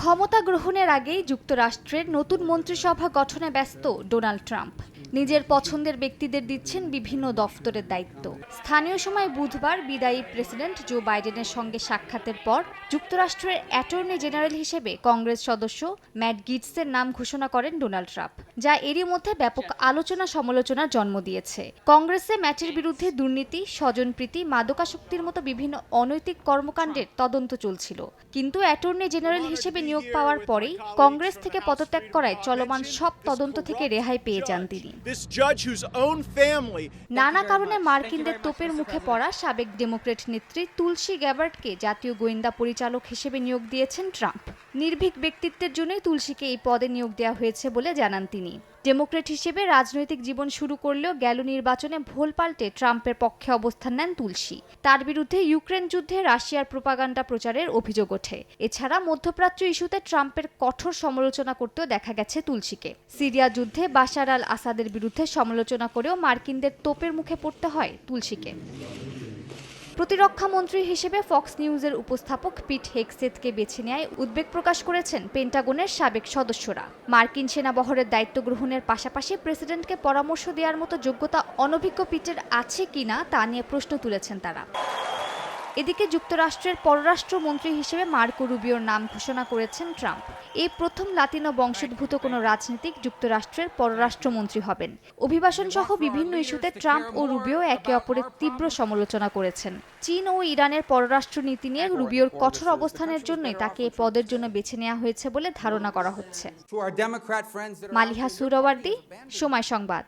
ক্ষমতা গ্রহণের আগেই যুক্তরাষ্ট্রের নতুন মন্ত্রিসভা গঠনে ব্যস্ত ডোনাল্ড ট্রাম্প। নিজের পছন্দের ব্যক্তিদের দিচ্ছেন বিভিন্ন দফতরের দায়িত্ব। স্থানীয় সময় বুধবার বিদায়ী প্রেসিডেন্ট জো বাইডেনের সঙ্গে সাক্ষাতের পর যুক্তরাষ্ট্রের অ্যাটর্নি জেনারেল হিসেবে কংগ্রেস সদস্য ম্যাট গিটসের নাম ঘোষণা করেন ডোনাল্ড ট্রাম্প, যা এরই মধ্যে ব্যাপক আলোচনা সমালোচনার জন্ম দিয়েছে। কংগ্রেসে ম্যাটের বিরুদ্ধে দুর্নীতি, স্বজনপ্রীতি, মাদকাসক্তির মতো বিভিন্ন অনৈতিক কর্মকাণ্ডের তদন্ত চলছিল, কিন্তু অ্যাটর্নি জেনারেল হিসেবে নিয়োগ পাওয়ার পরেই কংগ্রেস থেকে পদত্যাগ করায় চলমান সব তদন্ত থেকে রেহাই পেয়ে যান তিনি। নানা কারণে মার্কিনদের তোপের মুখে পড়া সাবেক ডেমোক্র্যাট নেত্রী তুলসী গ্যাবার্ডকে জাতীয় গোয়েন্দা পরিচালক হিসেবে নিয়োগ দিয়েছেন ট্রাম্প। নির্ভীক ব্যক্তিত্বের জন্যই তুলসীকে এই পদে নিয়োগ দেওয়া হয়েছে বলে জানান তিনি। ডেমোক্র্যাট হিসেবে রাজনৈতিক জীবন শুরু করলেও গেল নির্বাচনে ভোল পাল্টে ট্রাম্পের পক্ষে অবস্থান নেন তুলসী। তার বিরুদ্ধে ইউক্রেন যুদ্ধে রাশিয়ার প্রোপাগান্ডা প্রচারের অভিযোগ ওঠে। এছাড়া মধ্যপ্রাচ্য ইস্যুতে ট্রাম্পের কঠোর সমালোচনা করতেও দেখা গেছে তুলসীকে। সিরিয়া যুদ্ধে বাশার আল আসাদের বিরুদ্ধে সমালোচনা করেও মার্কিনদের তোপের মুখে পড়তে হয় তুলসীকে। প্রতিরক্ষা মন্ত্রী হিসেবে ফক্স নিউজের উপস্থাপক পিট হেগসেথকে বেছে নেয় উদ্বেগ প্রকাশ করেছেন পেন্টাগনের সাবেক সদস্যরা। মার্কিন সেনাবহরের দায়িত্ব গ্রহণের পাশাপাশি প্রেসিডেন্টকে পরামর্শ দেওয়ার মতো যোগ্যতা অনভিজ্ঞ পিটের আছে কিনা তা নিয়ে প্রশ্ন তুলেছেন তারা। এদিকে যুক্তরাষ্ট্রের পররাষ্ট্রমন্ত্রী হিসেবে মার্কো রুবিওর নাম ঘোষণা করেছেন ট্রাম্প। এই প্রথম লাতিনো বংশোদ্ভূত কোনো রাজনীতিক যুক্তরাষ্ট্রের পররাষ্ট্রমন্ত্রী হবেন। অভিবাসন সহ বিভিন্ন ইস্যুতে ট্রাম্প ও রুবিও একে অপরের তীব্র সমালোচনা করেছেন। চীন ও ইরানের পররাষ্ট্র নীতি নিয়ে রুবিওর কঠোর অবস্থানের জন্যই তাকে এই পদের জন্য বেছে নেওয়া হয়েছে বলে ধারণা করা হচ্ছে। মালিহা সুহরাওয়ার্দী, সময় সংবাদ।